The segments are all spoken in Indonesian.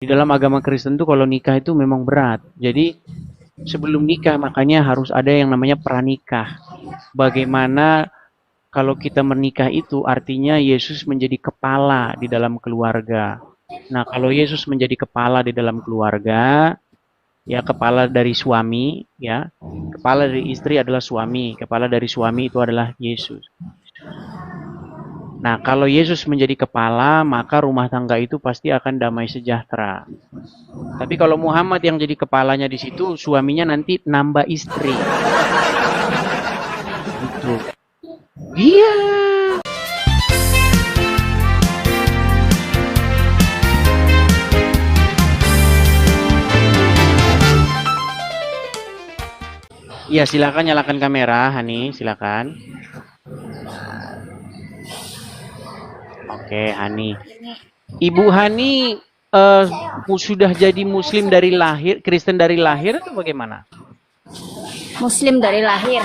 dalam agama Kristen tuh kalau nikah itu memang berat. Jadi sebelum nikah makanya harus ada yang namanya pranikah. Bagaimana kalau kita menikah itu artinya Yesus menjadi kepala di dalam keluarga. Nah, kalau Yesus menjadi kepala di dalam keluarga, ya kepala dari suami, ya. Kepala dari istri adalah suami, kepala dari suami itu adalah Yesus. Nah, kalau Yesus menjadi kepala, maka rumah tangga itu pasti akan damai sejahtera. Tapi kalau Muhammad yang jadi kepalanya di situ, suaminya nanti nambah istri. Gitu. Iya. Iya, silakan nyalakan kamera, Hani, silakan. Oke, Hani. Ibu Hani sudah jadi Muslim dari lahir, Kristen dari lahir atau bagaimana? Muslim dari lahir,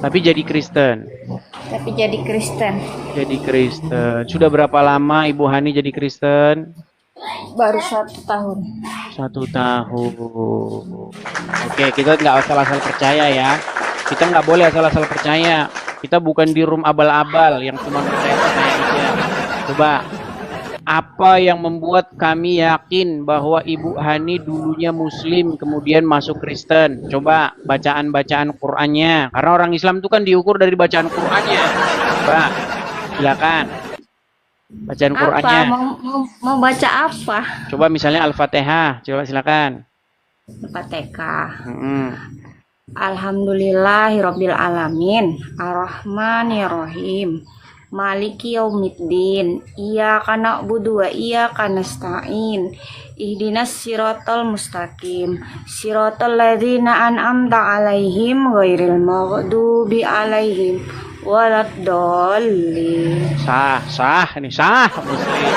Tapi jadi Kristen. tapi jadi Kristen Jadi Kristen. Sudah berapa lama Ibu Hani jadi Kristen? baru 1 tahun. 1 tahun. Oke, kita nggak asal-asal percaya ya. Kita nggak boleh asal-asal percaya. Kita bukan di room abal-abal yang cuma percaya-percaya aja. Coba, apa yang membuat kami yakin bahwa Ibu Hani dulunya Muslim kemudian masuk Kristen? Coba bacaan-bacaan Qur'annya. Karena orang Islam itu kan diukur dari bacaan Qur'annya. Coba, silakan. Bacaan Apa? Qur'annya. Mau baca apa? Coba misalnya Al-Fatihah. Coba silakan. Fatihah. Mm-mm. Alhamdulillahirabbil alamin, arrahmanirrahim, maliki yaumiddin, iyyaka na'budu wa iyyaka nasta'in, ihdinas siratal mustaqim, siratal ladzina an'amta 'alaihim ghairil maghdubi 'alaihim waladdallin. Sah, ini sah Muslim.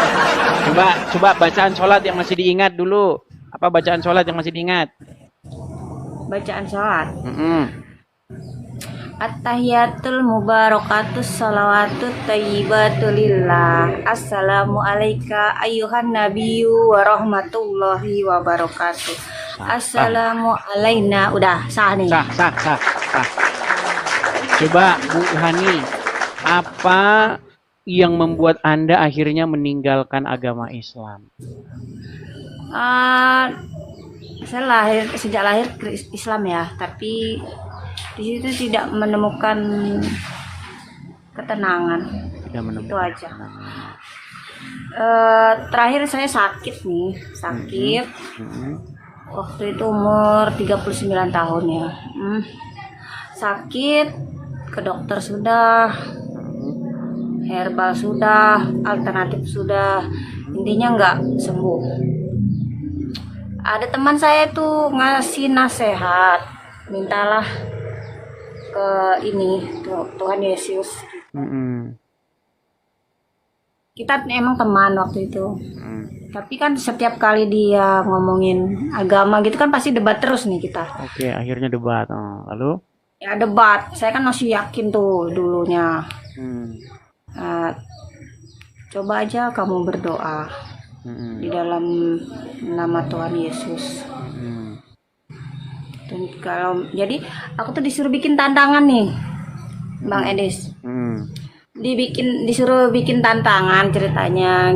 Coba bacaan sholat yang masih diingat dulu. Apa bacaan sholat yang masih diingat? Bacaan salat. Mm-mm. At-tahiyatul mubarakatus salawatut thayyibatu lillah. Assalamu alayka ayyuhan nabiyyu wa rahmatullahi wa barakatuh. Assalamu alaina. Udah sah nih. Sah. Coba Bu Hani, apa yang membuat Anda akhirnya meninggalkan agama Islam? Saya sejak lahir Islam ya, tapi di situ tidak menemukan ketenangan. Tidak menemukan. Itu aja. Terakhir saya sakit. Waktu itu umur 39 tahun ya. Sakit, ke dokter sudah, herbal sudah, alternatif sudah, intinya nggak sembuh. Ada teman saya tuh ngasih nasihat, mintalah ke ini Tuhan Yesus. Kita emang teman waktu itu. Tapi kan setiap kali dia ngomongin agama gitu kan pasti debat terus nih kita. Oke, akhirnya debat. Lalu? Ya debat. Saya kan masih yakin tuh dulunya. Coba aja kamu berdoa di dalam nama Tuhan Yesus. Dan jadi aku tuh disuruh bikin tantangan nih, Bang Edis. Disuruh bikin tantangan ceritanya,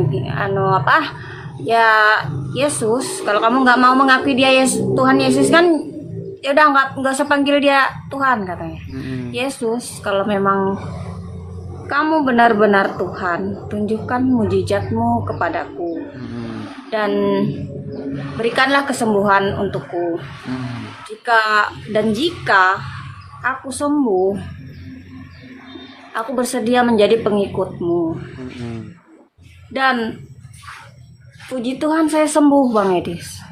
ya Yesus. Kalau kamu nggak mau mengakui dia Tuhan Yesus kan, ya udah nggak usah panggil dia Tuhan katanya. Yesus, kalau memang kamu benar-benar Tuhan, tunjukkan mujizatmu kepadaku dan berikanlah kesembuhan untukku. Jika aku sembuh, aku bersedia menjadi pengikutmu. Dan puji Tuhan saya sembuh, Bang Edis.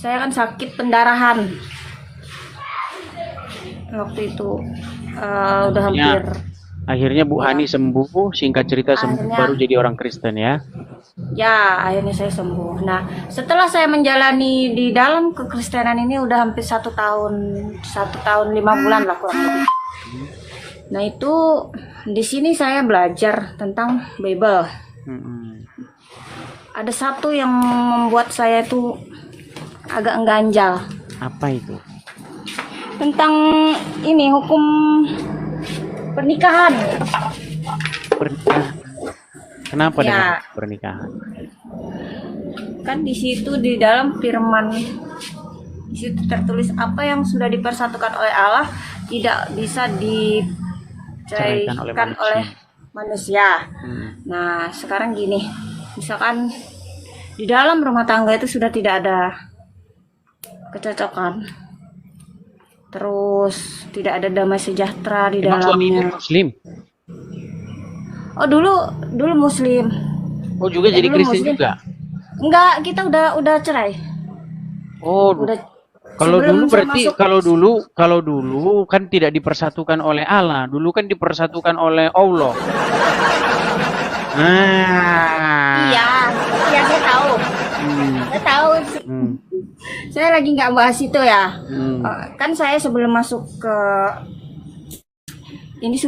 Saya kan sakit pendarahan waktu itu. Udah hampir. Akhirnya Bu Hani sembuh, singkat cerita sembuh, baru jadi orang Kristen ya? Ya, akhirnya saya sembuh. Nah, setelah saya menjalani di dalam kekristenan ini udah hampir 1 tahun 5 bulan lah kurang lebih. Nah itu di sini saya belajar tentang Bible. ada satu yang membuat saya tuh agak ganjal Apa itu? tentang ini hukum pernikahan. Pernikahan. Kenapa Ya. dengan pernikahan? Kan di situ di dalam firman di situ tertulis apa yang sudah dipersatukan oleh Allah tidak bisa Ceraikan diceraikan oleh oleh manusia. Hmm. Nah, sekarang gini, misalkan di dalam rumah tangga itu sudah tidak ada kecocokan, terus tidak ada damai sejahtera di Emang suami itu dalamnya. Muslim? Oh, dulu Muslim. Oh juga jadi Dulu Kristen Muslim. juga? Enggak, kita udah cerai. Oh, Udah kalau sebelum dulu saya berarti masuk. kalau dulu kan tidak dipersatukan oleh Allah, dulu kan dipersatukan oleh Allah. Nah, Iya, iya saya tahu. hmm, Saya tahu. hmm, Saya lagi nggak bahas itu ya. hmm, Kan saya sebelum masuk ke ini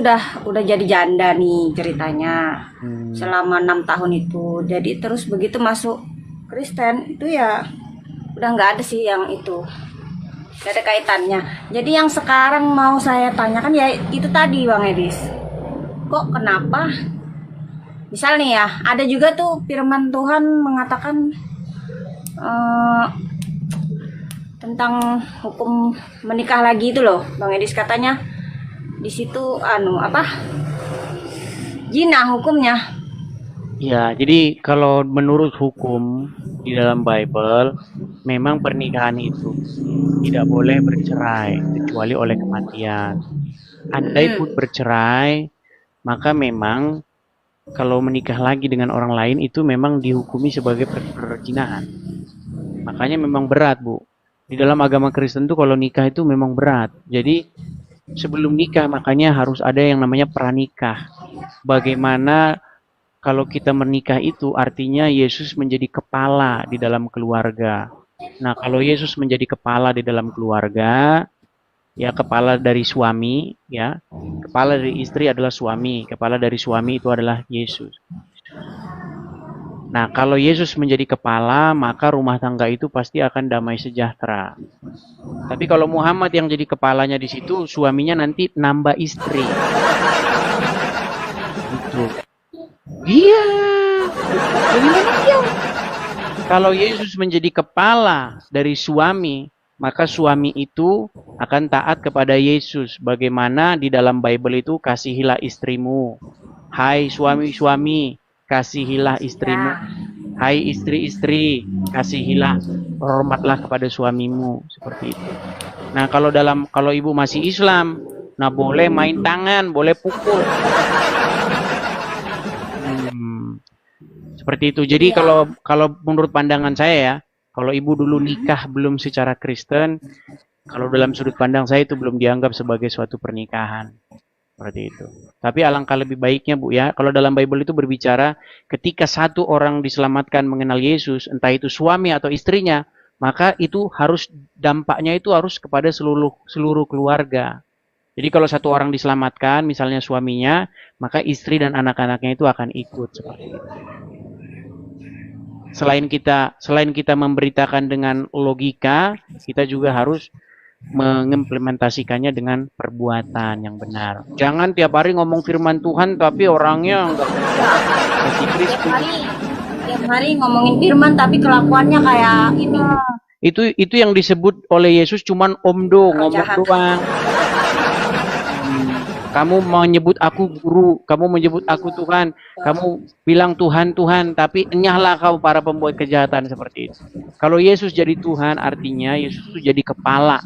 udah jadi janda nih ceritanya hmm. selama 6 tahun itu. Jadi terus begitu masuk Kristen itu ya udah nggak ada sih yang itu. Gak ada kaitannya. Jadi yang sekarang mau saya tanyakan ya itu tadi Bang Edis. Kok kenapa? Misal nih ya, ada juga tuh firman Tuhan mengatakan tentang hukum menikah lagi itu loh, Bang Edis katanya di situ zina hukumnya. Ya, jadi kalau menurut hukum di dalam Bible, memang pernikahan itu tidak boleh bercerai kecuali oleh kematian. Andai pun bercerai, maka memang kalau menikah lagi dengan orang lain itu memang dihukumi sebagai perzinahan. Makanya memang berat, Bu. Di dalam agama Kristen tuh kalau nikah itu memang berat. Jadi sebelum nikah makanya harus ada yang namanya pranikah. Bagaimana kalau kita menikah itu artinya Yesus menjadi kepala di dalam keluarga. Nah, kalau Yesus menjadi kepala di dalam keluarga, ya kepala dari suami, ya. Kepala dari istri adalah suami, kepala dari suami itu adalah Yesus. Nah, kalau Yesus menjadi kepala, maka rumah tangga itu pasti akan damai sejahtera. Tapi kalau Muhammad yang jadi kepalanya di situ, suaminya nanti nambah istri. Gitu. Iya. Bagaimana dia? Kalau Yesus menjadi kepala dari suami, maka suami itu akan taat kepada Yesus. Bagaimana di dalam Bible itu kasihilah istrimu. Hai suami-suami, kasihilah istrimu. Hai istri-istri, kasihilah, hormatlah kepada suamimu, seperti itu. Nah, kalau ibu masih Islam, nah boleh main tangan, boleh pukul. Seperti itu. Jadi kalau menurut pandangan saya ya, kalau ibu dulu nikah belum secara Kristen, kalau dalam sudut pandang saya itu belum dianggap sebagai suatu pernikahan. Seperti itu. Tapi alangkah lebih baiknya Bu ya, kalau dalam Bible itu berbicara ketika satu orang diselamatkan mengenal Yesus, entah itu suami atau istrinya, maka itu harus dampaknya itu harus kepada seluruh keluarga. Jadi kalau satu orang diselamatkan, misalnya suaminya, maka istri dan anak-anaknya itu akan ikut seperti itu. Selain kita memberitakan dengan logika, kita juga harus mengimplementasikannya dengan perbuatan yang benar. Jangan tiap hari ngomong firman Tuhan tapi orangnya enggak kasih Kristus. Tiap hari ngomongin firman tapi kelakuannya kayak ini. Itu yang disebut oleh Yesus cuman omdo, ngomong jahat. doang. Kamu menyebut aku guru, kamu menyebut aku Tuhan, kamu bilang Tuhan, Tuhan, tapi enyahlah kau para pembuat kejahatan seperti itu. Kalau Yesus jadi Tuhan, artinya Yesus itu jadi kepala,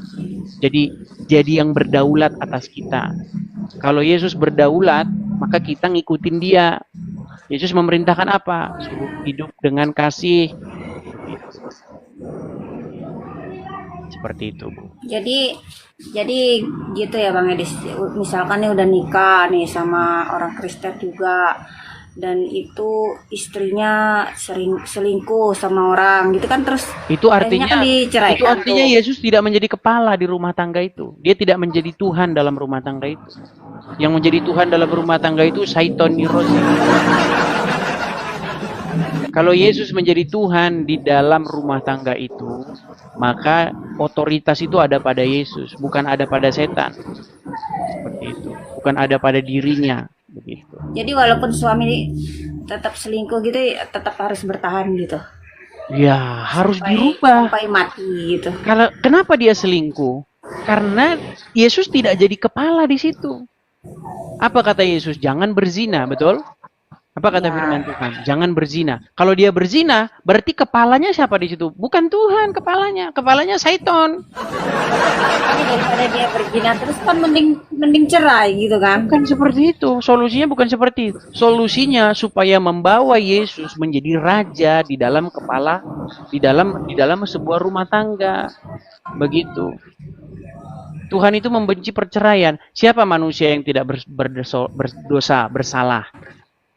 jadi yang berdaulat atas kita. Kalau Yesus berdaulat, maka kita ngikutin dia. Yesus memerintahkan apa? Suruh hidup dengan kasih. Seperti itu, Bu. Jadi gitu ya Bang Edis. Misalkan nih udah nikah nih sama orang Kristen juga dan itu istrinya sering selingkuh sama orang gitu kan, terus itu artinya kan diceraikan. Itu artinya Yesus tidak menjadi kepala di rumah tangga itu. Dia tidak menjadi Tuhan dalam rumah tangga itu. Yang menjadi Tuhan dalam rumah tangga itu Syaiton Nirosi. Kalau Yesus menjadi Tuhan di dalam rumah tangga itu, maka otoritas itu ada pada Yesus, bukan ada pada setan. Seperti itu. Bukan ada pada dirinya, begitu. Jadi walaupun suami tetap selingkuh gitu, ya tetap harus bertahan gitu. Ya, harus dirubah. Sampai mati gitu. Kalau kenapa dia selingkuh? Karena Yesus tidak jadi kepala di situ. Apa kata Yesus? Jangan berzina, betul? Apa kata firman Tuhan? Jangan berzina. Kalau dia berzina, berarti kepalanya siapa di situ? Bukan Tuhan kepalanya. Kepalanya Satan. Makanya daripada dia berzina terus kan mending cerai gitu kan. Bukan seperti itu. Solusinya bukan seperti itu. Solusinya supaya membawa Yesus menjadi raja di dalam kepala, di dalam sebuah rumah tangga. Begitu. Tuhan itu membenci perceraian. Siapa manusia yang tidak berdosa, bersalah?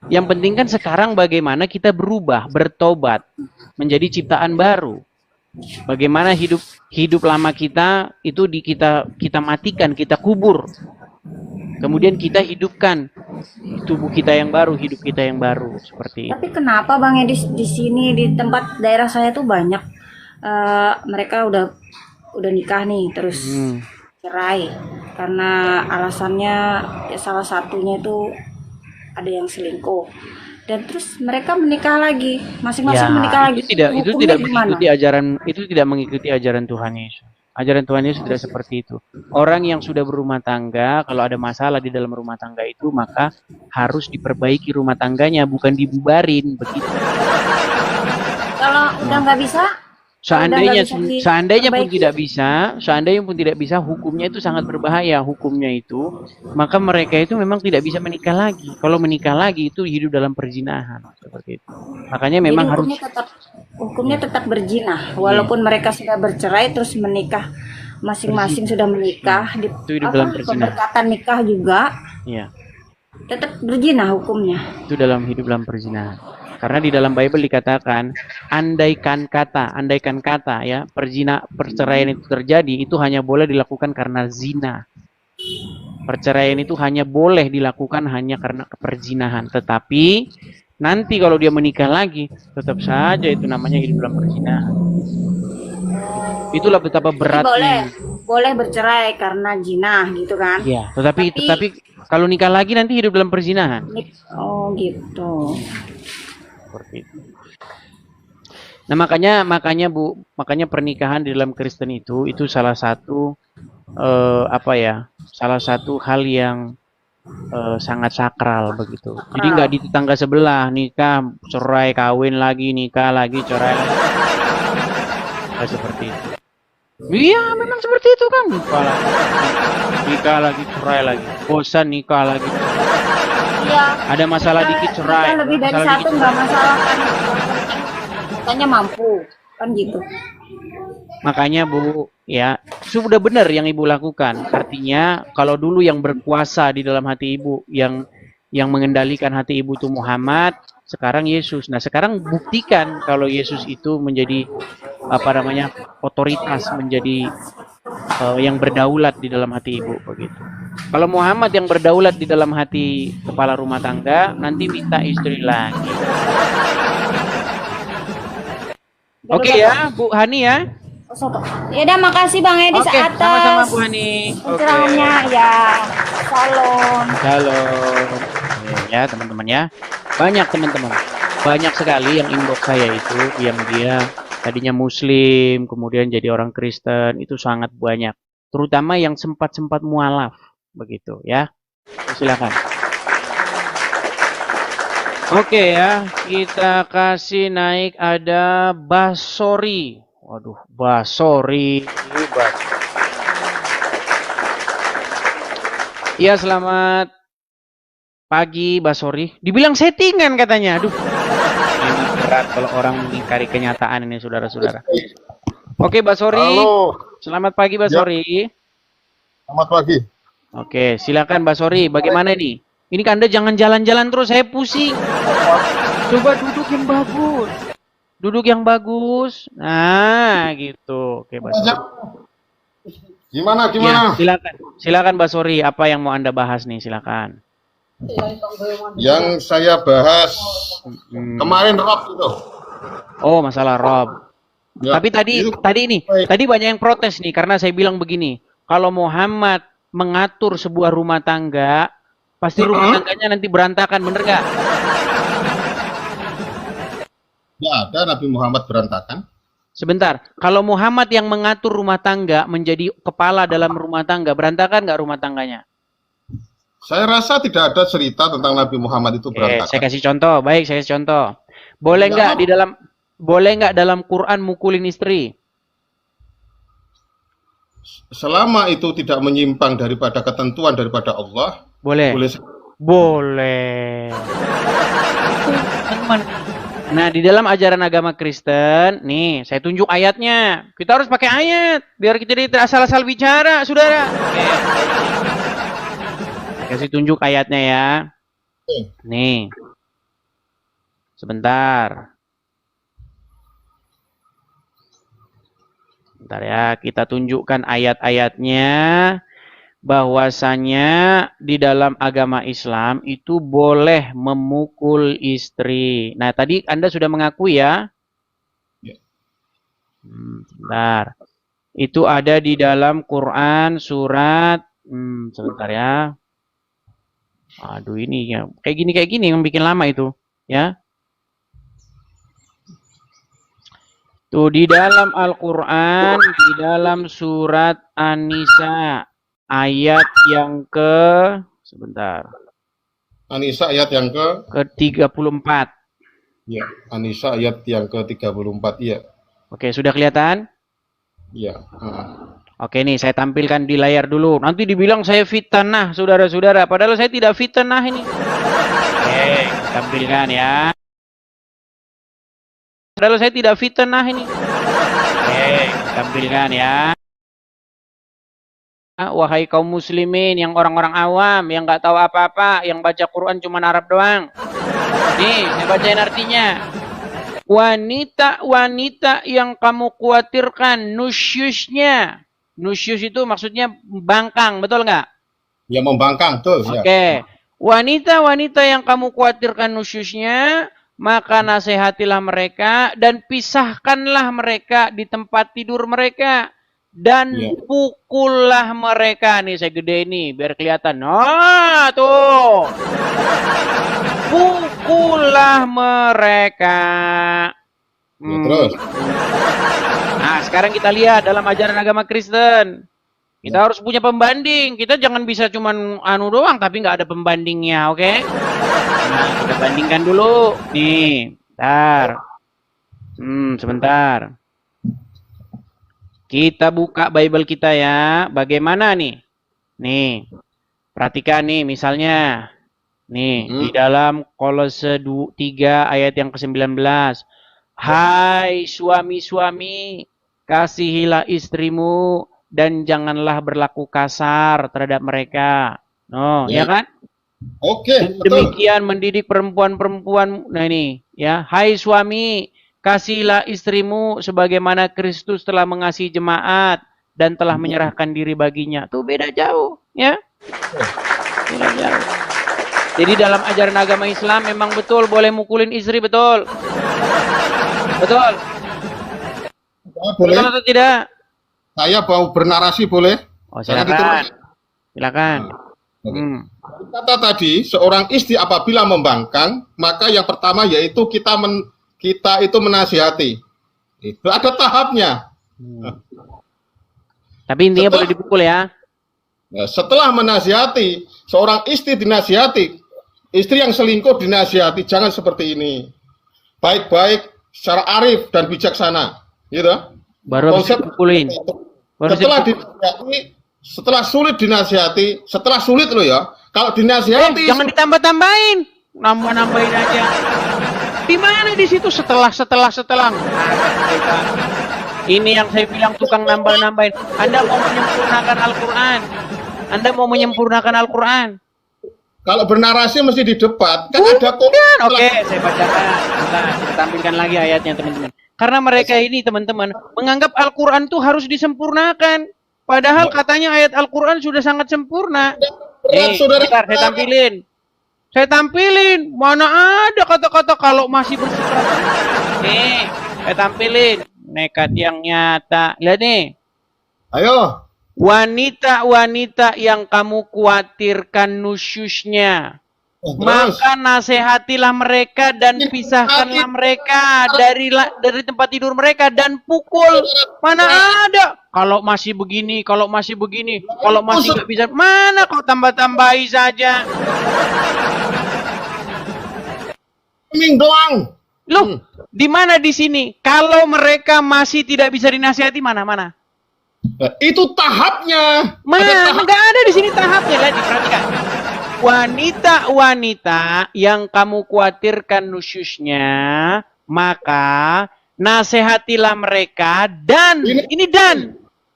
Yang penting kan sekarang bagaimana kita berubah, bertobat, menjadi ciptaan baru. Bagaimana hidup lama kita itu kita matikan, kita kubur. Kemudian kita hidupkan tubuh kita yang baru, hidup kita yang baru, seperti itu. Tapi kenapa Bang Edi di sini di tempat daerah saya tuh banyak mereka udah nikah nih terus cerai karena alasannya ya salah satunya itu ada yang selingkuh dan terus mereka menikah lagi masing-masing menikah lagi. Itu tidak mengikuti ajaran Tuhan Yesus. Ajaran Tuhan Yesus tidak seperti itu. Orang yang sudah berumah tangga, kalau ada masalah di dalam rumah tangga itu, maka harus diperbaiki rumah tangganya, bukan dibubarin begitu. Kalau udah nggak bisa, seandainya pun tidak bisa, hukumnya itu sangat berbahaya. Hukumnya itu, maka mereka itu memang tidak bisa menikah lagi. Kalau menikah lagi itu hidup dalam perzinahan seperti itu. Makanya memang hukumnya tetap berzina, walaupun mereka sudah bercerai terus menikah, masing-masing sudah menikah di pemberkatan nikah juga. Iya. Tetap berzina hukumnya. Itu hidup dalam perzinahan. Karena di dalam Bible dikatakan andaikan kata ya, perceraian itu terjadi, itu hanya boleh dilakukan karena zina. Perceraian itu hanya boleh dilakukan hanya karena perzinahan. Tetapi nanti kalau dia menikah lagi, tetap saja itu namanya hidup dalam perzinahan. Itulah betapa beratnya. Boleh bercerai karena zina gitu kan? Iya, tetapi kalau nikah lagi nanti hidup dalam perzinahan. Oh gitu. Seperti itu. Nah makanya pernikahan di dalam Kristen itu salah satu salah satu hal yang sangat sakral begitu. Jadi nggak di tetangga sebelah nikah, cerai, kawin lagi, nikah lagi, cerai lagi. Nggak seperti itu. Iya memang seperti itu kan. Nikah lagi, cerai lagi, bosan nikah lagi. Iya. Ada masalah dikit cerai. Lebih dari satu nggak masalah kan. Katanya mampu kan gitu. Makanya Bu, ya sudah benar yang Ibu lakukan. Artinya kalau dulu yang berkuasa di dalam hati Ibu, yang mengendalikan hati Ibu itu Muhammad, sekarang Yesus. Nah sekarang buktikan kalau Yesus itu menjadi otoritas, menjadi yang berdaulat di dalam hati Ibu begitu. Kalau Muhammad yang berdaulat di dalam hati kepala rumah tangga, nanti minta istri lagi. Oke ya, Bu Hani ya. Ya udah makasih Bang Edi atas sama-sama Bu Hani. pencerahannya ya. Salam. Ya teman-teman ya. Banyak teman-teman. Banyak sekali yang inbox saya itu yang dia tadinya Muslim, kemudian jadi orang Kristen, itu sangat banyak. Terutama yang sempat mualaf, begitu ya. Silakan. Oke ya, kita kasih naik ada Basori. Waduh, Basori. Iya, selamat pagi Basori. Dibilang settingan katanya. Aduh. Ini berat kalau orang mengingkari kenyataan ini saudara-saudara. Oke, Basori. Halo. Selamat pagi Basori. Selamat pagi. Oke, silakan Basori. Bagaimana ini? Ini kan Anda jangan jalan-jalan terus, saya pusing. Coba duduk yang bagus. Duduk yang bagus. Nah, gitu. Oke, Basori. Gimana? Ya, silakan Basori. Apa yang mau Anda bahas nih? Silakan. Yang saya bahas kemarin Rob itu. Oh, masalah Rob. Ya, Tapi itu tadi banyak yang protes nih karena saya bilang begini, kalau Muhammad mengatur sebuah rumah tangga, pasti rumah tangganya nanti berantakan, bener nggak? nggak ada Nabi Muhammad berantakan. Sebentar, kalau Muhammad yang mengatur rumah tangga menjadi kepala dalam rumah tangga, berantakan nggak rumah tangganya? Saya rasa tidak ada cerita tentang Nabi Muhammad itu Oke, saya berantakan. kasih contoh. Baik, saya kasih contoh. Boleh nggak Nggak di dalam Quran mukulin istri? Selama itu tidak menyimpang daripada ketentuan daripada Allah, Boleh. boleh. Boleh. Teman. Nah, di dalam ajaran agama Kristen, nih, saya tunjuk ayatnya. Kita harus pakai ayat biar kita tidak asal-asal bicara, Saudara. Oke. Saya kasih tunjuk ayatnya ya. Nih. Sebentar. Bentar ya, kita tunjukkan ayat-ayatnya bahwasanya di dalam agama Islam itu boleh memukul istri. Nah, tadi Anda sudah mengakui ya? Ya. Sebentar. Itu ada di dalam Quran surat sebentar ya. Aduh ini ya. Kayak gini yang bikin lama itu, ya. Tuh di dalam Al-Qur'an di dalam surat An-Nisa ayat yang sebentar. An-Nisa ayat yang ke-34. ya, An-Nisa ayat yang ke-34 ya. Oke, sudah kelihatan? Ya. Oke nih, saya tampilkan di layar dulu. Nanti dibilang saya fitnah, saudara-saudara. Padahal saya tidak fitnah ini. Oke, tampilkan ya. Padahal saya tidak fitnah ini. Oke, tampilkan ya. Wahai kaum muslimin, yang orang-orang awam, yang nggak tahu apa-apa, yang baca Quran cuma Arab doang. Nih, saya bacain artinya. Wanita-wanita yang kamu khawatirkan nusyusnya. Nusyus itu maksudnya bangkang, betul nggak? Ya, membangkang, betul. Oke. Wanita-wanita yang kamu khawatirkan nusyusnya, maka nasihatilah mereka dan pisahkanlah mereka di tempat tidur mereka. Dan pukullah mereka. Nih saya gede ini biar kelihatan. Nah tuh. Pukullah mereka. Ya, terus. Nah sekarang kita lihat dalam ajaran agama Kristen. Kita harus punya pembanding. Kita jangan bisa cuman anu doang tapi nggak ada pembandingnya, oke? Nah, kita bandingkan dulu. Nih, bentar. Sebentar. Kita buka Bible kita ya. Bagaimana nih? Nih. Perhatikan nih misalnya. Nih, di dalam Kolose 3 ayat yang ke-19. Hai suami-suami, kasihilah istrimu dan janganlah berlaku kasar terhadap mereka. No, ya kan? Oke, Demikian mendidik perempuan-perempuan. Nah ini, ya. Hai suami, kasihilah istrimu sebagaimana Kristus telah mengasihi jemaat dan telah menyerahkan diri baginya. Tuh beda jauh, ya. Beda jauh. Jadi dalam ajaran agama Islam memang betul boleh mukulin istri, betul. Betul. boleh. Betul atau tidak? Saya mau bernarasi boleh? Oh, silakan. Silakan. Kata tadi, seorang istri apabila membangkang, maka yang pertama yaitu kita itu menasihati. Itu ada tahapnya. Tapi intinya boleh dipukul ya. Setelah menasihati, seorang istri dinasihati, istri yang selingkuh dinasihati, jangan seperti ini. Baik-baik, secara arif dan bijaksana, gitu. Baru bisa dipukulin. Setelah sulit dinasihati, setelah sulit loh ya. Kalau dinasihati, jangan ditambah-tambahin, nambah-nambahin aja. Di mana di situ setelah? Ini yang saya bilang tukang nambah-nambahin. Anda mau menyempurnakan Al-Quran. Anda mau menyempurnakan Al-Quran. Kalau bernarasi mesti di depan. Kan ada Oke, saya bacakan. Kita tampilkan lagi ayatnya, teman-teman. Karena mereka ini, teman-teman, menganggap Al-Quran itu harus disempurnakan. Padahal katanya ayat Al-Quran sudah sangat sempurna. Nih, bentar, saya tampilin. Saya tampilin. Mana ada kata-kata kalau masih bersikeras. Nih, saya tampilin. Nekat yang nyata. Lihat nih. Ayo. Wanita-wanita yang kamu khawatirkan nusyusnya, Terus. maka nasihatilah mereka dan pisahkanlah mereka dari tempat tidur mereka dan pukul. Mana ada? Kalau masih begini, kalau masih begini, kalau masih nggak bisa, mana kau tambah-tambahi saja. Ming doang. Loh, di mana di sini? Kalau mereka masih tidak bisa dinasihati, mana? Nah, itu tahapnya. Mana? Nggak ada di sini tahapnya. Lihat, diperhatikan. Wanita-wanita yang kamu khawatirkan nusyusnya, maka nasihatilah mereka dan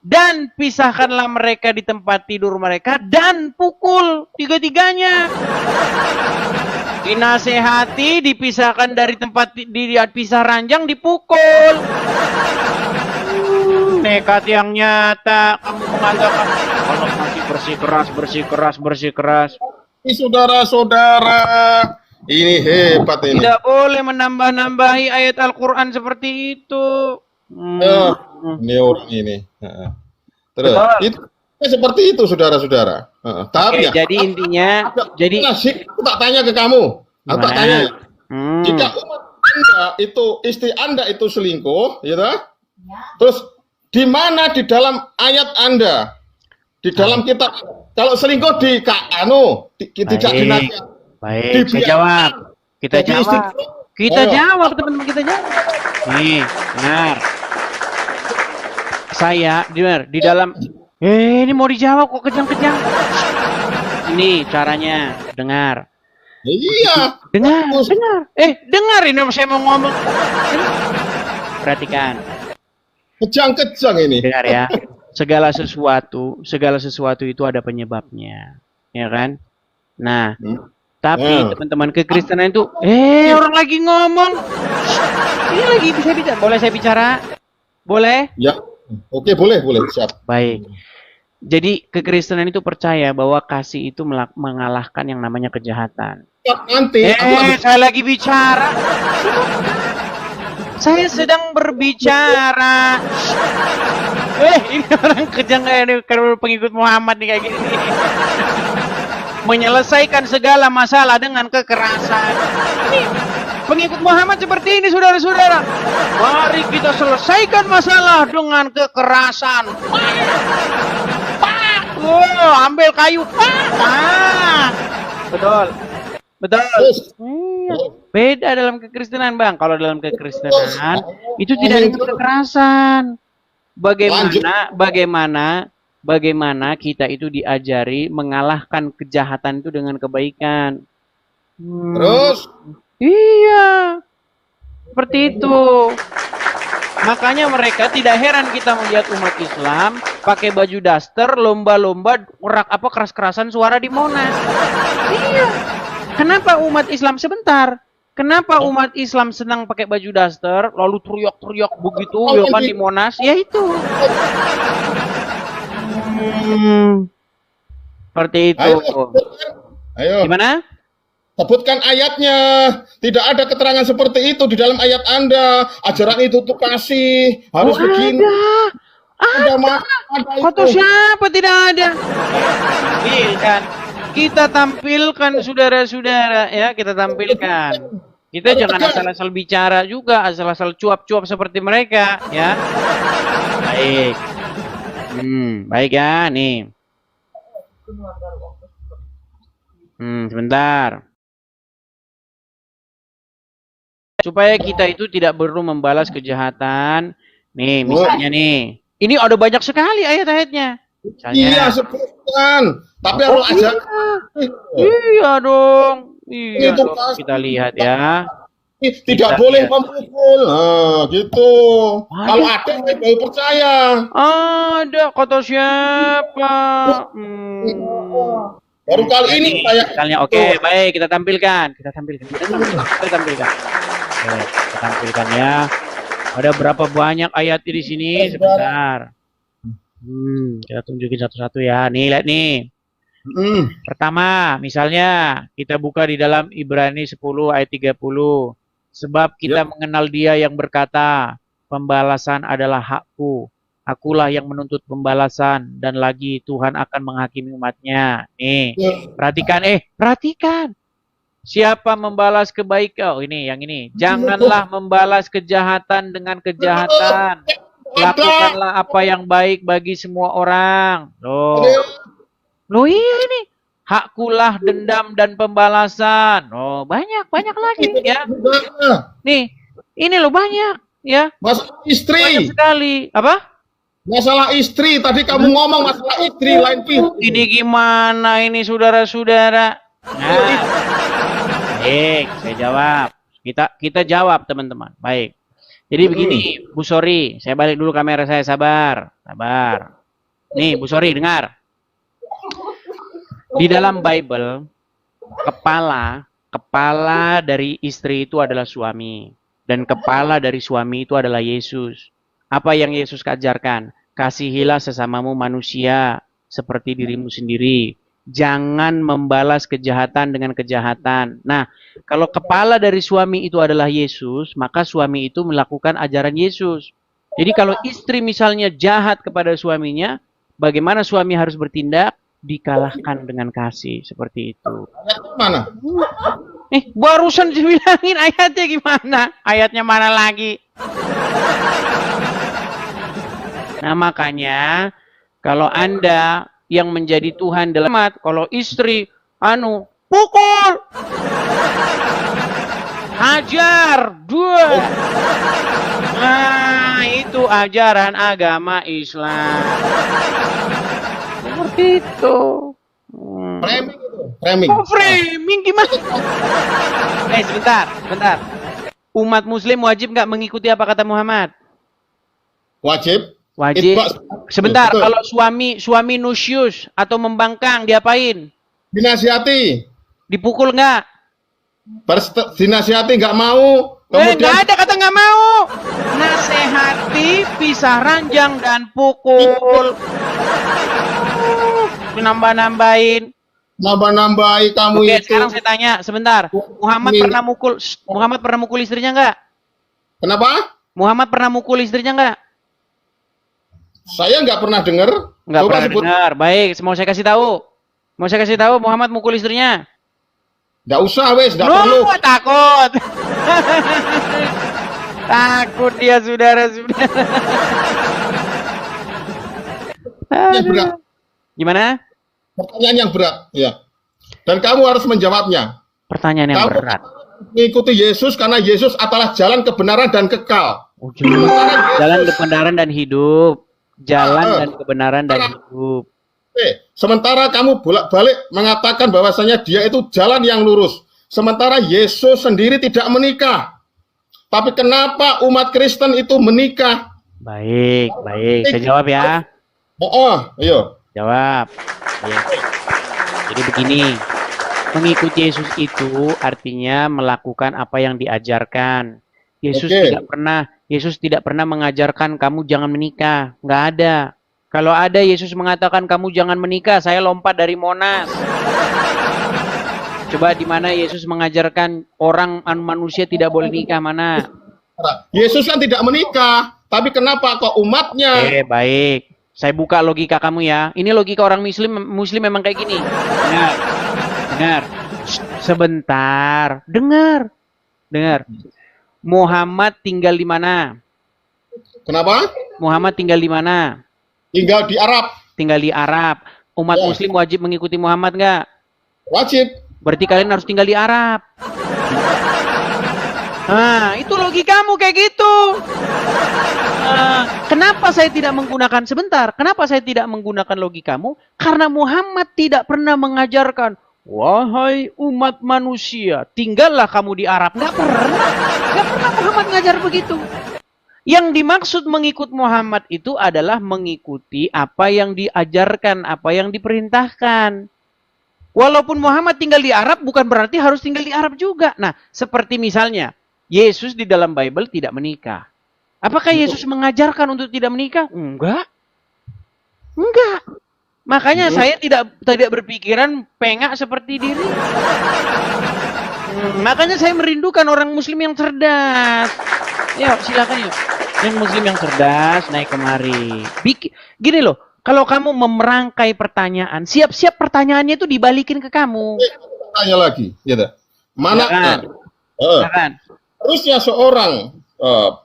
dan pisahkanlah mereka di tempat tidur mereka dan pukul tiga-tiganya. Dinasehati, dipisahkan dari tempat dipisah ranjang, dipukul. Nekat yang nyata, kamu mengatakan kalau masih bersikeras. Ini saudara-saudara, ini hebat ini. Tidak boleh menambah-nambahi ayat Al-Quran seperti itu. Ini orang ini. Terus, Betul. itu seperti itu saudara-saudara. Tapi ya, jadi intinya, aku tak tanya ke kamu. Aku tak tanya ya. Jika umat Anda itu, istri Anda itu selingkuh, ya toh? Terus di mana di dalam ayat Anda? Di dalam kitab, kalau selingkuh tidak dinasihat. Baik, saya jawab. Kita jawab, teman-teman, kita jawab. Nih, benar. Saya, di dalam, ini mau dijawab kok kejang-kejang. Ini caranya, dengar. Iya. Dengar. Dengar ini saya mau ngomong. Perhatikan. Kejang-kejang ini. Dengar ya. Segala sesuatu itu ada penyebabnya. Ya kan? Nah, tapi teman-teman kekristenan itu, orang lagi ngomong. Ini lagi bisa bicara. Boleh saya bicara? Boleh? Ya. Oke, boleh, siap. Baik. Jadi kekristenan itu percaya bahwa kasih itu mengalahkan yang namanya kejahatan. Nanti saya lagi bicara. Saya sedang berbicara. Ini orang kejang kayak ini, pengikut Muhammad nih kayak gini. Menyelesaikan segala masalah dengan kekerasan. Ini pengikut Muhammad seperti ini, saudara-saudara. Mari kita selesaikan masalah dengan kekerasan. Ambil kayu. Betul. Beda dalam kekristenan, Bang. Kalau dalam kekristenan itu tidak ada kekerasan. Bagaimana kita itu diajari mengalahkan kejahatan itu dengan kebaikan. Terus? Iya. Seperti itu. Makanya mereka tidak heran kita melihat umat Islam pakai baju daster, lomba-lomba keras-kerasan suara di Monas. Iya. Kenapa umat Islam Kenapa umat Islam senang pakai baju daster, lalu teriak-teriak begitu, ya kan di Monas? Ya itu. Seperti itu. Ayo. Gimana? Sebutkan ayatnya. Tidak ada keterangan seperti itu di dalam ayat Anda. Ajaran itu tuh kasih, harus begini. Ada. Kata siapa tidak ada? Kita tampilkan saudara-saudara ya, kita tampilkan. Kita jangan asal-asal bicara juga, asal-asal cuap-cuap seperti mereka ya. Baik. Baik ya, nih. Sebentar. Supaya kita itu tidak perlu membalas kejahatan. Nih, misalnya nih. Ini ada banyak sekali ayat-ayatnya. Misalnya, iya, sebutkan. Tapi harus aja. Iya dong. Iya dong. Kita lihat ya. Tidak boleh memukul. Nah, gitu. Kalau ada, saya baru percaya. Ada, kata siapa? Baru kali ini saya. Misalnya, oke, baik, kita tampilkan. Kita tampilkan ya. Ada berapa banyak ayat di sini? Sebentar. Kita tunjukin satu-satu ya. Nih, lihat nih. Pertama, misalnya kita buka di dalam Ibrani 10 ayat 30. Sebab kita mengenal Dia yang berkata, pembalasan adalah hakku. Akulah yang menuntut pembalasan dan lagi Tuhan akan menghakimi umatnya. Nih, perhatikan, perhatikan. Siapa membalas kebaikan? Oh, ini, yang ini. Janganlah membalas kejahatan dengan kejahatan. Lakukanlah apa yang baik bagi semua orang. Loh iya ini. Hakkulah dendam dan pembalasan. Oh, banyak lagi ya. Nih, ini loh banyak ya. Masalah istri. Banyak sekali. Apa? Masalah istri. Tadi kamu ngomong masalah istri lain pihak. Ini gimana ini saudara-saudara? Nah, baik, saya jawab. Kita jawab teman-teman. Baik. Jadi begini, Bu Sori, saya balik dulu kamera saya, sabar. Nih, Bu Sori, dengar. Di dalam Bible, kepala dari istri itu adalah suami. Dan kepala dari suami itu adalah Yesus. Apa yang Yesus ajarkan? Kasihilah sesamamu manusia seperti dirimu sendiri. Jangan membalas kejahatan dengan kejahatan. Nah, kalau kepala dari suami itu adalah Yesus, maka suami itu melakukan ajaran Yesus. Jadi kalau istri misalnya jahat kepada suaminya, bagaimana suami harus bertindak? Dikalahkan dengan kasih, seperti itu. Ayatnya mana? Barusan dibilangin ayatnya gimana? Ayatnya mana lagi? Nah, makanya kalau Anda yang menjadi Tuhan dalam kalau istri pukul, hajar, dua. Nah, itu ajaran agama Islam. Seperti itu. Framing itu. Framing. Framing gimana? Sebentar. Umat Muslim wajib nggak mengikuti apa kata Muhammad? Wajib. Sebentar, kalau suami nusyus atau membangkang, diapain? Dinasihati. Dipukul nggak? Dinasihati nggak mau. Kemudian nggak ada kata nggak mau. Nasihati, pisah ranjang dan pukul. Nambah-nambahin kamu. Oke, itu. Sekarang saya tanya, sebentar. Muhammad pernah mukul istrinya nggak? Kenapa? Muhammad pernah mukul istrinya nggak? Saya nggak pernah dengar. Nggak pernah dengar. Baik, mau saya kasih tahu. Muhammad mukul istrinya. Nggak usah, wes, nggak perlu. Takut. Takut dia, saudara-saudara. Gimana? Pertanyaan yang berat, ya. Dan kamu harus menjawabnya. Pertanyaan yang berat. Mengikuti Yesus karena Yesus adalah jalan kebenaran dan kekal. Jalan kebenaran dan hidup. Jalan dan kebenaran dan hidup. Sementara kamu bolak-balik mengatakan bahwasanya dia itu jalan yang lurus. Sementara Yesus sendiri tidak menikah. Tapi kenapa umat Kristen itu menikah? Baik. Saya jawab ya. Ayo. Jawab. Jadi begini. Mengikuti Yesus itu artinya melakukan apa yang diajarkan. Yesus tidak pernah mengajarkan kamu jangan menikah. Nggak ada. Kalau ada Yesus mengatakan kamu jangan menikah, saya lompat dari Monas. Coba di mana Yesus mengajarkan orang manusia tidak boleh nikah, mana? Yesus kan tidak menikah, tapi kenapa kok umatnya? Baik. Saya buka logika kamu ya. Ini logika orang Muslim memang kayak gini. Dengar. Sebentar. Dengar. Muhammad tinggal di mana? Kenapa? Muhammad tinggal di mana? Tinggal di Arab. Umat Muslim wajib mengikuti Muhammad nggak? Wajib. Berarti kalian harus tinggal di Arab. Nah, itu logikamu kayak gitu. Kenapa saya tidak menggunakan logikamu? Karena Muhammad tidak pernah mengajarkan, wahai umat manusia, tinggallah kamu di Arab. Nggak pernah Muhammad ngajar begitu. Yang dimaksud mengikut Muhammad itu adalah mengikuti apa yang diajarkan, apa yang diperintahkan. Walaupun Muhammad tinggal di Arab, bukan berarti harus tinggal di Arab juga. Nah, seperti misalnya, Yesus di dalam Bible tidak menikah. Apakah Yesus mengajarkan untuk tidak menikah? Enggak. Makanya saya tidak berpikiran pengak seperti diri. Makanya saya merindukan orang muslim yang cerdas. Yuk, silakan yuk. Yang muslim yang cerdas naik kemari. Gini loh, kalau kamu memerangkai pertanyaan, siap-siap pertanyaannya itu dibalikin ke kamu. Tanya lagi, gitu. Mana? Silakan. Harusnya seorang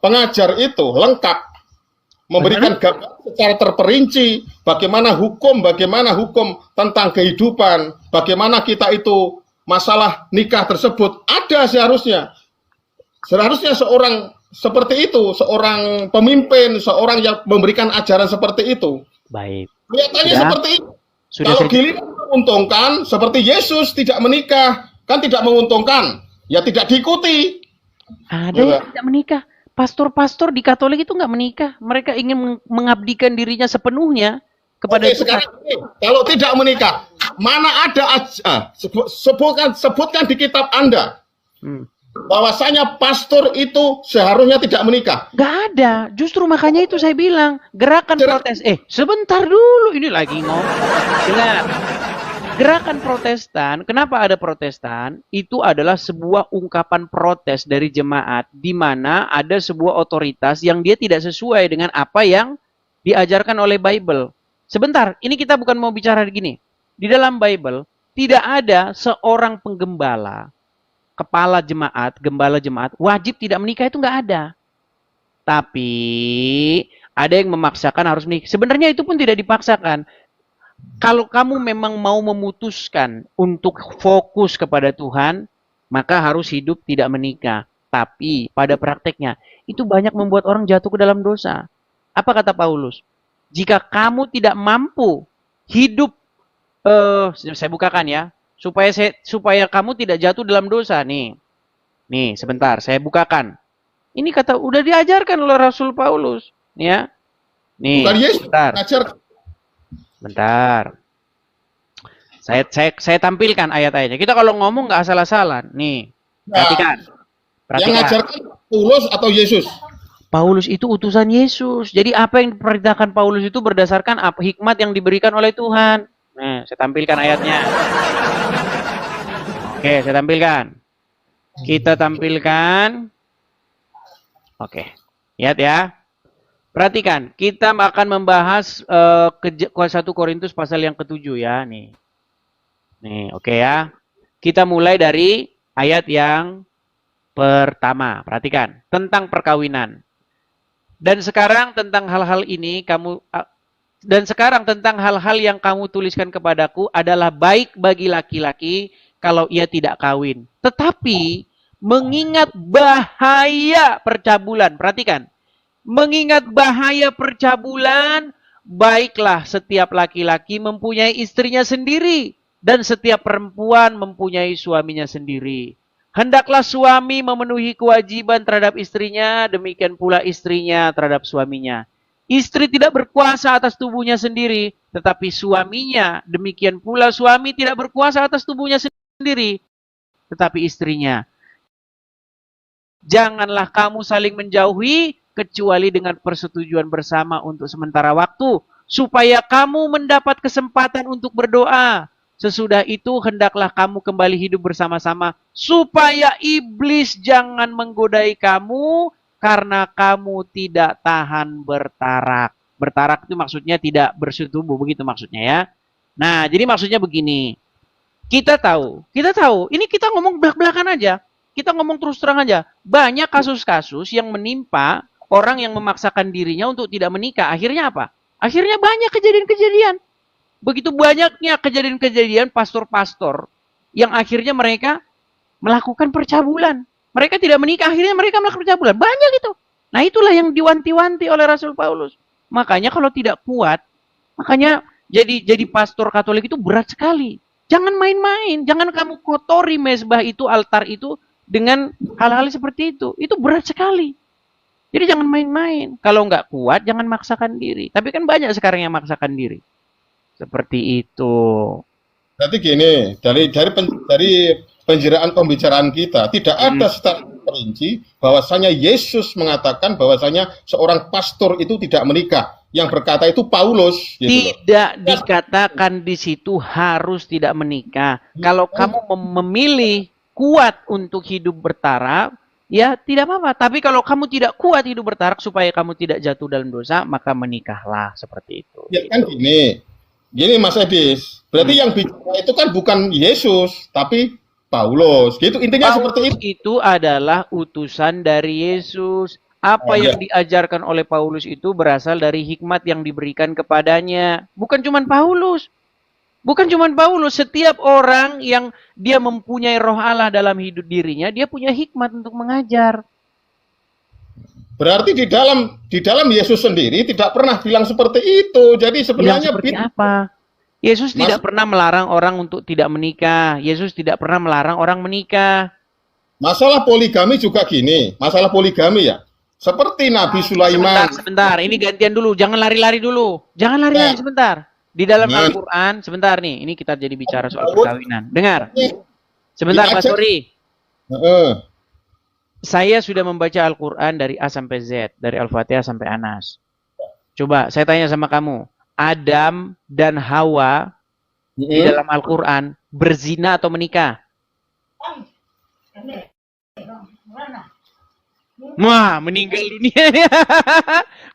pengajar itu lengkap memberikan gambaran secara terperinci bagaimana hukum tentang kehidupan, bagaimana kita itu masalah nikah tersebut ada seharusnya seorang seperti itu, seorang pemimpin, seorang yang memberikan ajaran seperti itu. Baik. Kelihatannya seperti itu. Kalau giliran menguntungkan, seperti Yesus tidak menikah, kan tidak menguntungkan, ya tidak diikuti. Ada yang tidak menikah. Pastor-pastor di Katolik itu nggak menikah. Mereka ingin mengabdikan dirinya sepenuhnya kepada Tuhan. Sekarang kalau tidak menikah, mana ada sebutkan di kitab Anda bahwasanya pastor itu seharusnya tidak menikah. Nggak ada. Justru makanya itu saya bilang gerakan protes. Sebentar dulu, ini lagi ngomong. Dengar. Gerakan Protestan, kenapa ada Protestan? Itu adalah sebuah ungkapan protes dari jemaat di mana ada sebuah otoritas yang dia tidak sesuai dengan apa yang diajarkan oleh Bible. Sebentar, ini kita bukan mau bicara gini. Di dalam Bible tidak ada seorang penggembala, kepala jemaat, gembala jemaat wajib tidak menikah, itu nggak ada. Tapi ada yang memaksakan harus menikah. Sebenarnya itu pun tidak dipaksakan. Kalau kamu memang mau memutuskan untuk fokus kepada Tuhan, maka harus hidup tidak menikah. Tapi pada prakteknya, itu banyak membuat orang jatuh ke dalam dosa. Apa kata Paulus? Jika kamu tidak mampu hidup, saya bukakan ya, supaya kamu tidak jatuh dalam dosa. Nih sebentar, saya bukakan. Ini kata udah diajarkan oleh Rasul Paulus, ya. Nih, sebentar. Bentar. Saya tampilkan ayat-ayatnya. Kita kalau ngomong nggak asal-asalan. Nih, perhatikan. Yang ngajarkan Paulus atau Yesus? Paulus itu utusan Yesus. Jadi apa yang diperintahkan Paulus itu berdasarkan apa hikmat yang diberikan oleh Tuhan. Nah, saya tampilkan ayatnya. Oke, saya tampilkan. Kita tampilkan. Oke. Lihat ya. Perhatikan, kita akan membahas 1 Korintus pasal yang ke-7 ya. Nih, oke ya. Kita mulai dari ayat yang pertama. Perhatikan, tentang perkawinan. Dan sekarang tentang hal-hal yang kamu tuliskan kepadaku adalah baik bagi laki-laki kalau ia tidak kawin. Tetapi mengingat bahaya percabulan. Perhatikan. Mengingat bahaya percabulan, baiklah setiap laki-laki mempunyai istrinya sendiri, dan setiap perempuan mempunyai suaminya sendiri. Hendaklah suami memenuhi kewajiban terhadap istrinya, demikian pula istrinya terhadap suaminya. Istri tidak berkuasa atas tubuhnya sendiri, tetapi suaminya, demikian pula suami tidak berkuasa atas tubuhnya sendiri, tetapi istrinya. Janganlah kamu saling menjauhi, kecuali dengan persetujuan bersama untuk sementara waktu, supaya kamu mendapat kesempatan untuk berdoa. Sesudah itu hendaklah kamu kembali hidup bersama-sama, supaya iblis jangan menggodai kamu, karena kamu tidak tahan bertarak. Bertarak itu maksudnya tidak bersetubuh, begitu maksudnya ya. Nah, jadi maksudnya begini, kita tahu, ini kita ngomong belak-belakan aja, kita ngomong terus terang aja, banyak kasus-kasus yang menimpa orang yang memaksakan dirinya untuk tidak menikah. Akhirnya apa? Akhirnya banyak kejadian-kejadian. Begitu banyaknya kejadian-kejadian pastor-pastor yang akhirnya mereka melakukan percabulan. Mereka tidak menikah, akhirnya mereka melakukan percabulan. Banyak itu. Nah, itulah yang diwanti-wanti oleh Rasul Paulus. Makanya kalau tidak kuat, makanya jadi pastor Katolik itu berat sekali. Jangan main-main. Jangan kamu kotori mezbah itu, altar itu dengan hal-hal seperti itu. Itu berat sekali. Jadi jangan main-main. Kalau nggak kuat, jangan maksakan diri. Tapi kan banyak sekarang yang maksakan diri. Seperti itu. Berarti gini, dari pembicaraan kita, tidak ada secara perinci bahwasanya Yesus mengatakan bahwasanya seorang pastor itu tidak menikah. yang berkata itu Paulus. Gitu loh. Tidak dikatakan di situ harus tidak menikah. Kalau kamu memilih kuat untuk hidup bertaraf, ya tidak apa-apa. Tapi kalau kamu tidak kuat hidup bertaraf supaya kamu tidak jatuh dalam dosa, maka menikahlah seperti itu. Ya kan gini Mas Edis. Berarti yang bicara itu kan bukan Yesus, tapi Paulus. Gitu intinya seperti itu. Itu adalah utusan dari Yesus. Apa yang diajarkan oleh Paulus itu berasal dari hikmat yang diberikan kepadanya. Bukan cuma Paulus. Bukan cuma Paulus. Setiap orang yang dia mempunyai roh Allah dalam hidup dirinya, dia punya hikmat untuk mengajar. Berarti di dalam Yesus sendiri tidak pernah bilang seperti itu. Jadi sebenarnya seperti apa? Yesus tidak pernah melarang orang untuk tidak menikah. Yesus tidak pernah melarang orang menikah. Masalah poligami juga gini. Masalah poligami ya. Seperti Nabi Sulaiman. Sebentar. Ini gantian dulu. Jangan lari-lari dulu. Jangan lari-lari sebentar. Di dalam Al-Quran, sebentar nih. Ini kita jadi bicara soal perkawinan. Dengar. Sebentar, Pak Sori. Saya sudah membaca Al-Quran dari A sampai Z. Dari Al-Fatihah sampai Anas. Coba, saya tanya sama kamu. Adam dan Hawa di dalam Al-Quran berzina atau menikah? Wah, meninggal dunia.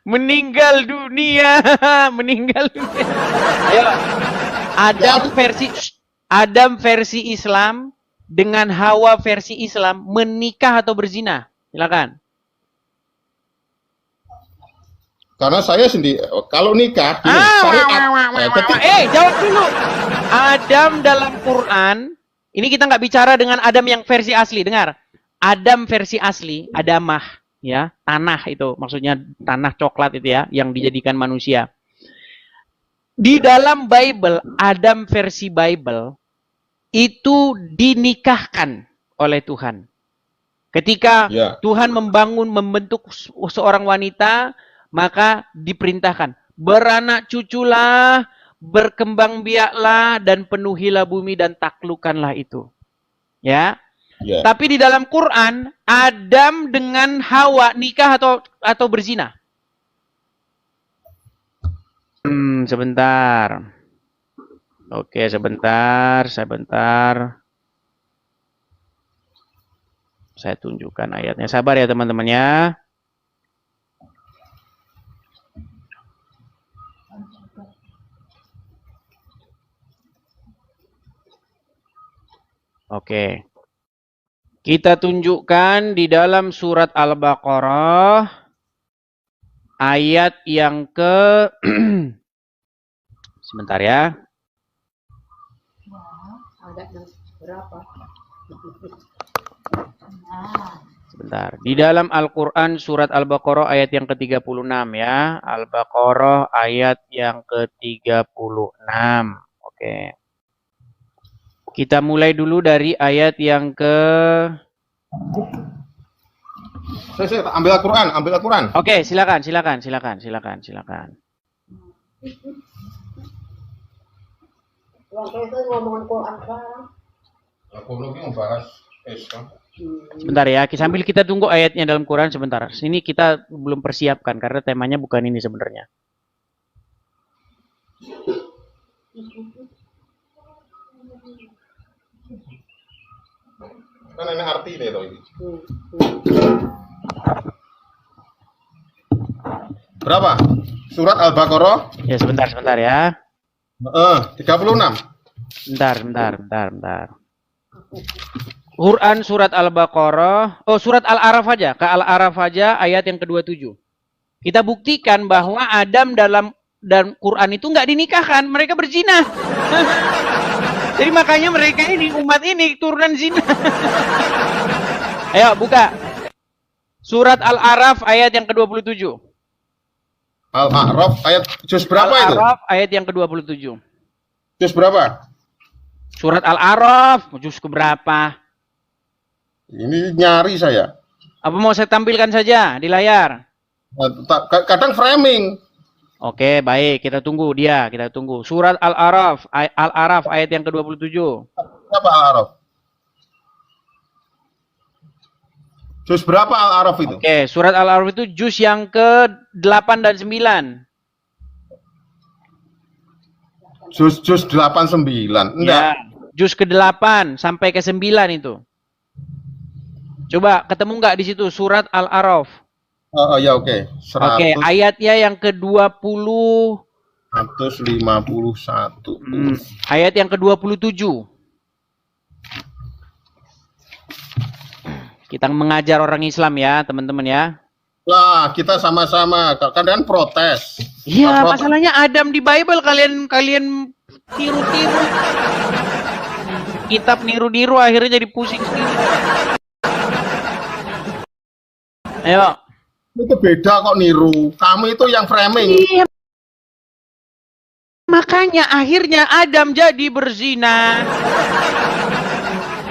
Meninggal dunia. Meninggal dunia. Ayo. Adam versi Islam dengan Hawa versi Islam menikah atau berzina? Silakan. Karena saya sendiri kalau nikah gini, jawab dulu. Adam dalam Quran, ini kita nggak bicara dengan Adam yang versi asli, dengar. Adam versi asli, Adamah, ya, tanah itu, maksudnya tanah coklat itu ya, yang dijadikan manusia. Di dalam Bible, Adam versi Bible itu dinikahkan oleh Tuhan. Ketika Tuhan membentuk seorang wanita, maka diperintahkan, beranak cuculah, berkembang biaklah, dan penuhilah bumi dan taklukkanlah itu. Ya. Tapi di dalam Quran, Adam dengan Hawa nikah atau berzina? Sebentar. Oke, sebentar. Saya tunjukkan ayatnya. Sabar ya teman-teman ya. Oke. Kita tunjukkan di dalam surat Al-Baqarah ayat yang ke sebentar ya. Sebentar. Di dalam Al-Qur'an surat Al-Baqarah ayat yang ke-36 ya. Al-Baqarah ayat yang ke-36. Oke. Kita mulai dulu dari ayat yang ke... Saya ambil Al-Quran. Oke, silakan. Sebentar ya, sambil kita tunggu ayatnya dalam Quran sebentar. Sini kita belum persiapkan karena temanya bukan ini sebenarnya. Kan ini arti nih toh ini. Berapa? Surat Al-Baqarah? Ya sebentar ya. 36. Bentar. Quran surat Al-Baqarah, surat Al-Araf aja, ke Al-Araf aja ayat yang ke-27. Kita buktikan bahwa Adam dalam Quran itu nggak dinikahkan, mereka berzina. Jadi makanya mereka ini, umat ini turunan zina. Ayo buka. Surat Al-Araf ayat yang ke-27. Al-A'raf ayat juz berapa itu? Al-Araf ayat yang ke-27. Juz berapa? Surat Al-Araf juz keberapa? Ini nyari saya. Apa mau saya tampilkan saja di layar? Kadang framing. Oke, baik, kita tunggu. Surat Al-Araf ayat yang ke-27. Apa Al-Araf? Juz berapa Al-Araf itu? Oke, surat Al-Araf itu juz yang ke-8 dan 9. Juz 89. Enggak. Ya, juz ke-8 sampai ke-9 itu. Coba ketemu nggak di situ surat Al-A'raf? Oh, ya oke. Oke, ayatnya yang ke-20 151. ayat yang ke-27. Kita mengajar orang Islam ya, teman-teman ya. Lah, kita sama-sama. Kadang protes. Iya, Protes. masalahnya Adam di Bible kalian tiru-tiru. Kitab niru-niru akhirnya jadi pusing sendiri. Ayo. Itu beda kok niru. Kamu itu yang framing. Iya. Makanya akhirnya Adam jadi berzina.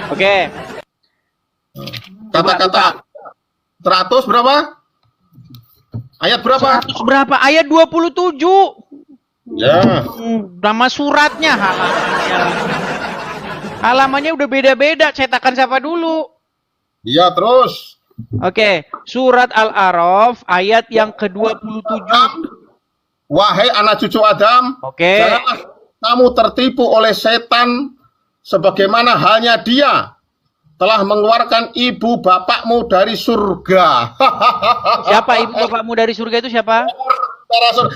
Oke. Kata-kata 100 berapa? Ayat berapa? 100 berapa? Ayat 27. Ya. Nama suratnya, halamannya. Halamannya udah beda-beda. Cetakan siapa dulu? Iya, terus. Oke, surat Al-A'raf ayat yang ke-27. Wahai anak cucu Adam, Oke. janganlah kamu tertipu oleh setan sebagaimana halnya dia telah mengeluarkan ibu bapakmu dari surga. Siapa ibu bapakmu dari surga itu siapa?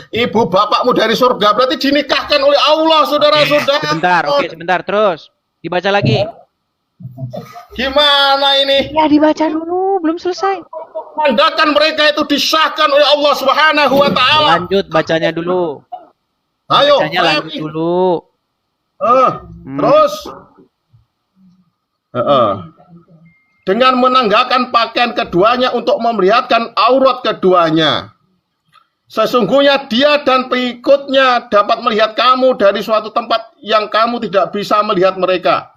Ibu bapakmu dari surga berarti dinikahkan oleh Allah, saudara-saudara. Sebentar, oke, sebentar. Terus dibaca lagi. Gimana ini? Ya, dibaca dulu, belum selesai. Mandakan mereka itu disahkan oleh Allah Subhanahu wa taala. Lanjut bacanya dulu. Ayo, Bacanya lanjut dulu. Terus dengan menanggalkan pakaian keduanya untuk memperlihatkan aurat keduanya. Sesungguhnya dia dan pengikutnya dapat melihat kamu dari suatu tempat yang kamu tidak bisa melihat mereka.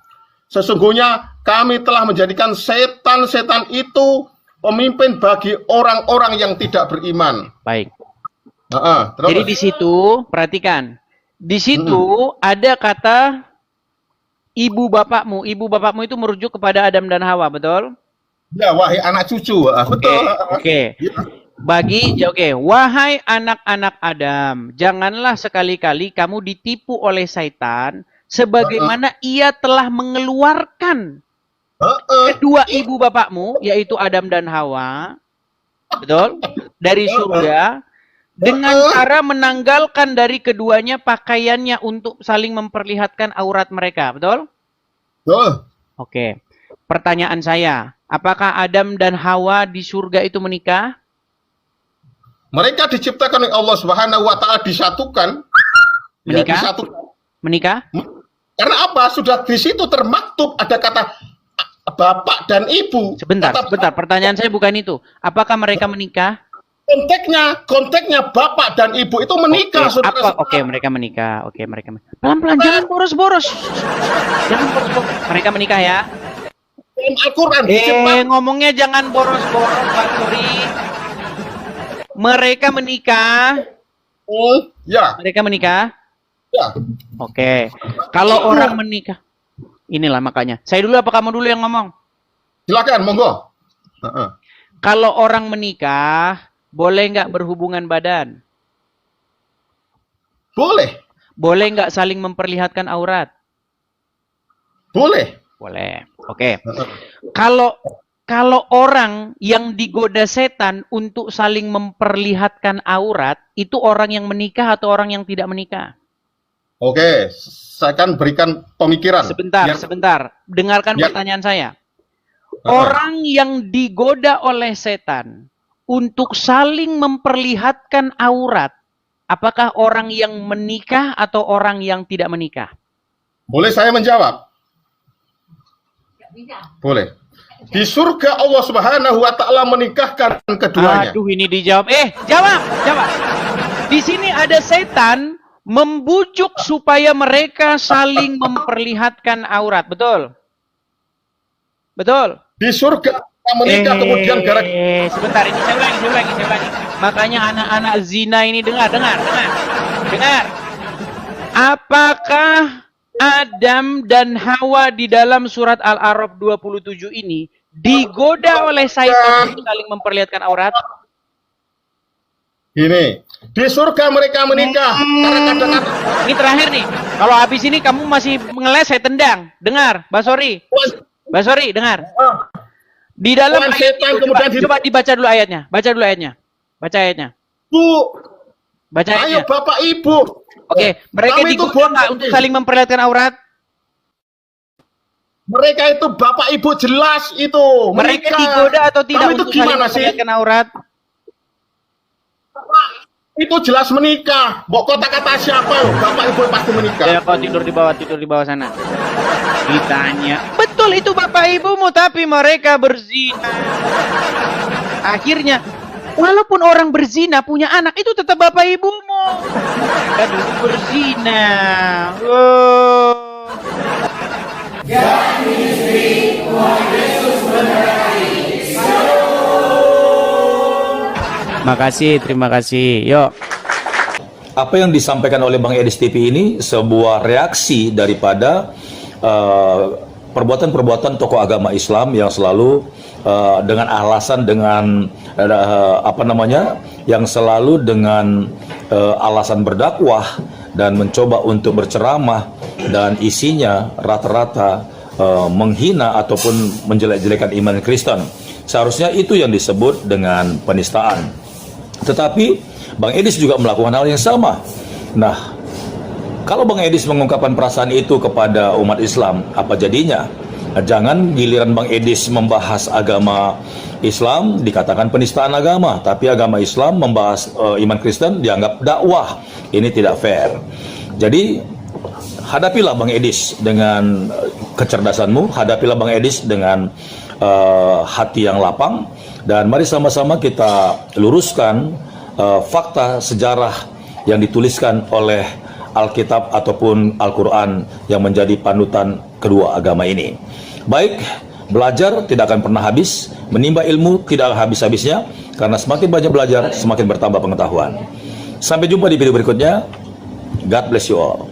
Sesungguhnya kami telah menjadikan setan-setan itu pemimpin bagi orang-orang yang tidak beriman. Baik. Terus. Jadi di situ, perhatikan. Di situ ada kata ibu bapakmu. Ibu bapakmu itu merujuk kepada Adam dan Hawa, betul? Ya, wahai anak cucu. Betul. Oke. Wahai anak-anak Adam, janganlah sekali-kali kamu ditipu oleh Saitan sebagaimana ia telah mengeluarkan kedua ibu bapakmu, yaitu Adam dan Hawa, betul? Dari surga dengan cara menanggalkan dari keduanya pakaiannya untuk saling memperlihatkan aurat mereka, betul? Betul. Oke. Pertanyaan saya, apakah Adam dan Hawa di surga itu menikah? Mereka diciptakan oleh Allah Subhanahu wa taala disatukan. Menikah? Ya, disatukan. Menikah? Karena apa? Sudah di situ termaktub ada kata bapak dan ibu. Sebentar. Pertanyaan saya bukan itu. Apakah mereka menikah? Konteksnya bapak dan ibu itu menikah. Oke, mereka menikah. Pelan-pelan, jangan boros-boros. Mereka menikah ya. Al-Quran. Ngomongnya jangan boros-boros, Pak Suri. Mereka menikah. Ya. Mereka menikah. Ya. Oke. Kalau orang menikah, inilah makanya. Saya dulu apa kamu dulu yang ngomong? Silakan, monggo. Kalau orang menikah, boleh nggak berhubungan badan? Boleh. Boleh nggak saling memperlihatkan aurat? Boleh. Boleh. Oke. Kalau orang yang digoda setan untuk saling memperlihatkan aurat, itu orang yang menikah atau orang yang tidak menikah? Oke, saya akan berikan pemikiran. Sebentar. Dengarkan pertanyaan saya. Orang yang digoda oleh setan untuk saling memperlihatkan aurat, apakah orang yang menikah atau orang yang tidak menikah? Boleh saya menjawab? Boleh. Di surga Allah Subhanahu wa taala menikahkan keduanya. Aduh, ini dijawab. Jawab. Di sini ada setan membujuk supaya mereka saling memperlihatkan aurat, betul? Betul. Di surga kita menikah kemudian sebentar, ini saya ulangi. Makanya anak-anak zina ini dengar. Apakah Adam dan Hawa di dalam surat Al-A'raf 27 ini digoda oleh Saitan untuk saling memperlihatkan aurat? Gini, Di surga mereka menikah. Karena kadang-kadang Ini terakhir nih. Kalau habis ini kamu masih ngeles, saya tendang. Dengar, Basori. Basori, dengar. Di dalam Tuhan ayat setan itu, kemudian coba dibaca dulu ayatnya. Baca dulu ayatnya. Baca ayatnya. Bu, Baca ayo ayatnya. Bapak Ibu. Oke, mereka Kami itu digoda bodoh. nggak untuk saling memperlihatkan aurat? Mereka itu Bapak Ibu jelas itu. Mereka menikah. digoda atau tidak Kamu itu untuk saling gimana sih? memperlihatkan aurat? Itu jelas menikah. Mau kata-kata siapa loh? Bapak Ibu pasti menikah. Ya, kau tidur di bawah sana. Ditanya, betul itu bapak ibumu, tapi mereka berzina. Akhirnya, walaupun orang berzina punya anak, itu tetap bapak ibumu. Mereka dulu berzina. Oh. Makasih, terima kasih. Yuk. Apa yang disampaikan oleh Bang Edis TV ini sebuah reaksi daripada perbuatan-perbuatan tokoh agama Islam yang selalu dengan alasan yang selalu dengan alasan berdakwah dan mencoba untuk berceramah dan isinya rata-rata menghina ataupun menjelek-jelekan iman Kristen. Seharusnya itu yang disebut dengan penistaan. Tetapi Bang Edis juga melakukan hal yang sama. Nah, kalau Bang Edis mengungkapkan perasaan itu kepada umat Islam, apa jadinya? Nah, jangan giliran Bang Edis membahas agama Islam dikatakan penistaan agama, tapi agama Islam membahas iman Kristen dianggap dakwah. Ini tidak fair. Jadi hadapilah Bang Edis dengan kecerdasanmu, hadapilah Bang Edis dengan hati yang lapang, dan mari sama-sama kita luruskan fakta sejarah yang dituliskan oleh Alkitab ataupun Al-Quran yang menjadi panutan kedua agama ini. Baik, belajar tidak akan pernah habis, menimba ilmu tidak habis-habisnya, karena semakin banyak belajar, semakin bertambah pengetahuan. Sampai jumpa di video berikutnya. God bless you all.